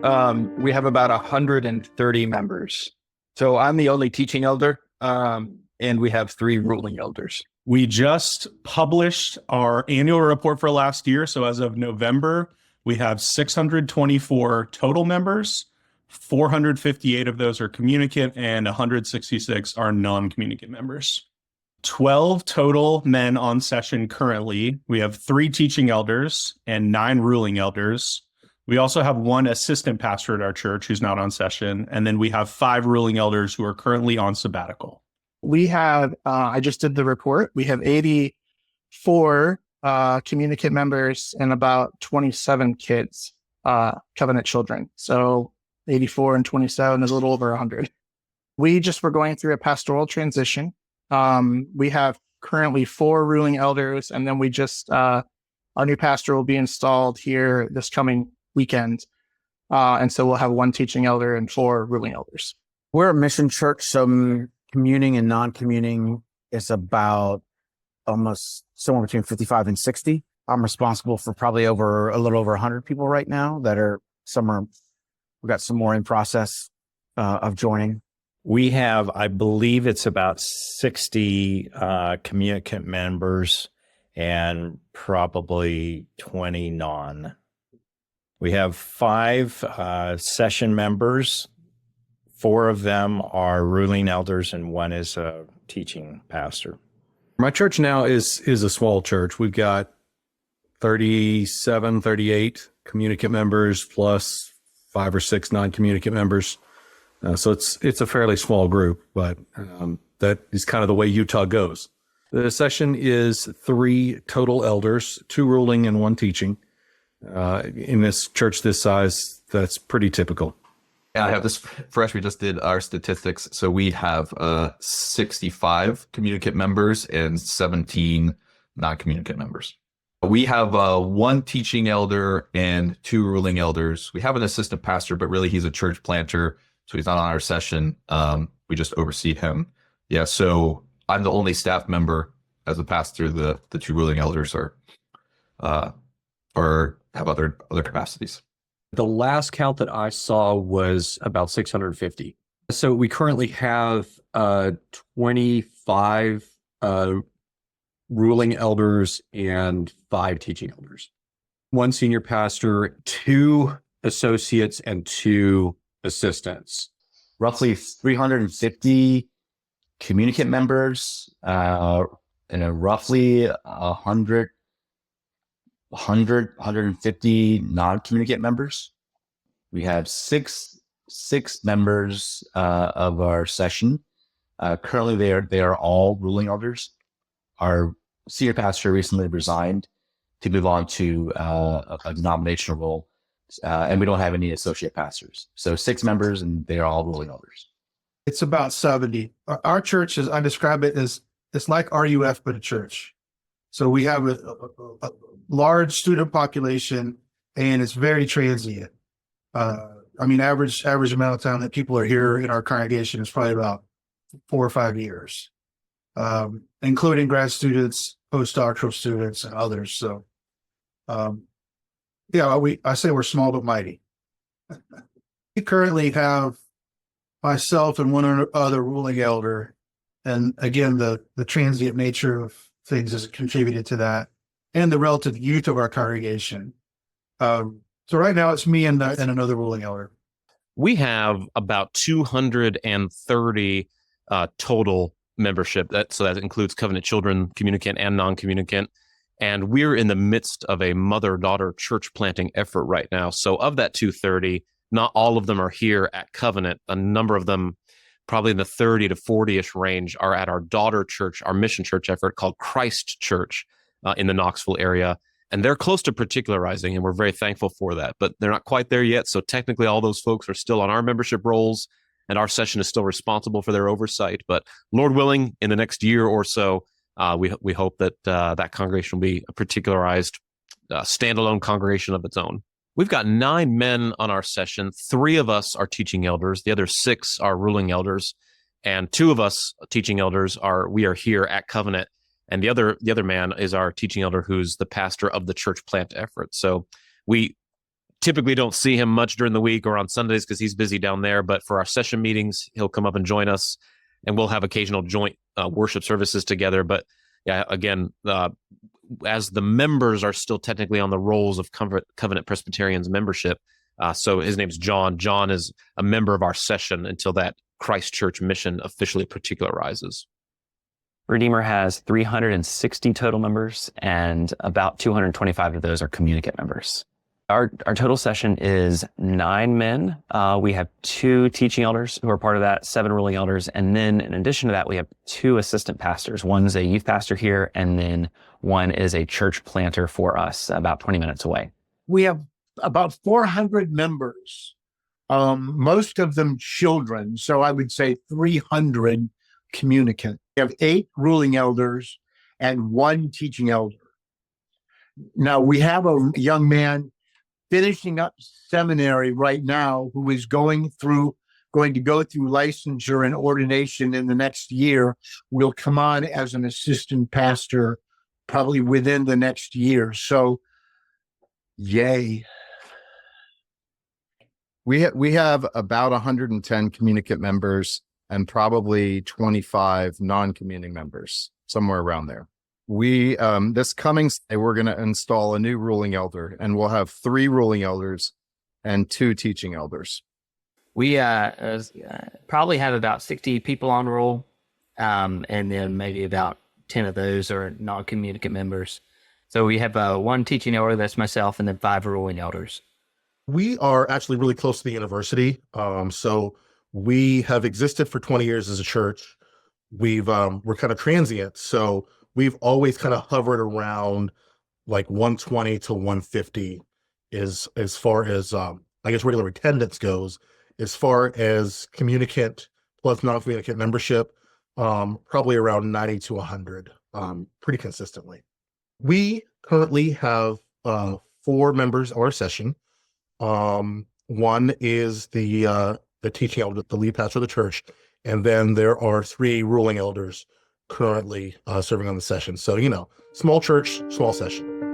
We have about 130 members. So I'm the only teaching elder, and we have 3 ruling elders. We just published our annual report for last year. So as of November, we have 624 total members. 458 of those are communicant and 166 are non-communicant members. 12 total men on session currently. We have 3 teaching elders and 9 ruling elders. We also have 1 assistant pastor at our church who's not on session. And then we have 5 ruling elders who are currently on sabbatical. We have, I just did the report. We have 84 communicant members and about 27 kids, covenant children. So 84 and 27 is a little over 100. We just were going through a pastoral transition. We have currently 4 ruling elders, and then we just, our new pastor will be installed here this coming weekend. And so we'll have 1 teaching elder and 4 ruling elders. We're a mission church, so communing and non-communing is about almost somewhere between 55 and 60. I'm responsible for probably a little over 100 people right now that are we've got some more in process of joining. We have, I believe it's about 60 communicant members and probably 20 non. We have 5 session members. 4 of them are ruling elders and 1 is a teaching pastor. My church now is a small church. We've got 37, 38 communicant members plus 5 or 6 non-communicant members. So it's a fairly small group, but that is kind of the way Utah goes. The session is 3 total elders, 2 ruling and 1 teaching. In this church this size, that's pretty typical. Yeah, I have this fresh. We just did our statistics. So we have 65 communicant members and 17 non-communicant members. We have 1 teaching elder and 2 ruling elders. We have an assistant pastor, but really he's a church planter, so he's not on our session. We just oversee him. Yeah, so I'm the only staff member as a pastor. The 2 ruling elders are have other capacities. The last count that I saw was about 650. So we currently have 25 ruling elders and 5 teaching elders. 1 senior pastor, 2 associates, and 2 assistants. Roughly 350 communicant members and roughly 150 non-communicant members. We have six members of our session. Currently, they are all ruling elders. Our senior pastor recently resigned to move on to a denominational role, and we don't have any associate pastors. So 6 members, and they are all ruling elders. It's about 70. Our church I describe it as, it's like RUF, but a church. So we have a large student population, and it's very transient. Average amount of time that people are here in our congregation is probably about 4 or 5 years, including grad students, postdoctoral students, and others. So, I say we're small but mighty. We currently have myself and 1 other ruling elder, and again, the transient nature of things has contributed to that, and the relative youth of our congregation. So right now it's me and another ruling elder. We have about 230 total membership. So that includes covenant children, communicant and non-communicant. And we're in the midst of a mother-daughter church planting effort right now. So of that 230, not all of them are here at Covenant. A number of them, probably in the 30 to 40-ish range, are at our daughter church, our mission church effort called Christ Church in the Knoxville area. And they're close to particularizing, and we're very thankful for that. But they're not quite there yet. So technically, all those folks are still on our membership rolls, and our session is still responsible for their oversight. But Lord willing, in the next year or so, we hope that that congregation will be a particularized, standalone congregation of its own. We've got 9 men on our session. 3 of us are teaching elders. The other 6 are ruling elders, and 2 of us teaching elders we are here at Covenant. And the other man is our teaching elder, who's the pastor of the church plant effort. So we typically don't see him much during the week or on Sundays because he's busy down there. But for our session meetings, he'll come up and join us, and we'll have occasional joint worship services together. But yeah, again, as the members are still technically on the rolls of Covenant Presbyterian's membership. So his name's John. John is a member of our session until that Christ Church mission officially particularizes. Redeemer has 360 total members, and about 225 of those are communicant members. Our total session is 9 men. We have 2 teaching elders who are part of that, 7 ruling elders. And then in addition to that, we have 2 assistant pastors. One's a youth pastor here, and then one is a church planter for us about 20 minutes away. We have about 400 members, most of them children. So I would say 300 communicant. We have 8 ruling elders and 1 teaching elder. Now we have a young man finishing up seminary right now who is going to go through licensure and ordination in the next year. Will come on as an assistant pastor probably within the next year. So yay. We have about 110 communicant members and probably 25 non-communing members, somewhere around there. We this coming Sunday, we're going to install a new ruling elder, and we'll have 3 ruling elders and 2 teaching elders. We probably have about 60 people on roll, and then maybe about 10 of those are non-communicant members. So we have 1 teaching elder, that's myself, and then 5 ruling elders. We are actually really close to the university. So we have existed for 20 years as a church. We're kind of transient. So we've always kind of hovered around like 120 to 150 is as far as, I guess, regular attendance goes. As far as communicant plus non-communicant membership, probably around 90 to 100, pretty consistently. We currently have 4 members of our session. One is the teaching elder, the lead pastor of the church, and then there are 3 ruling elders currently serving on the session. So, small church, small session.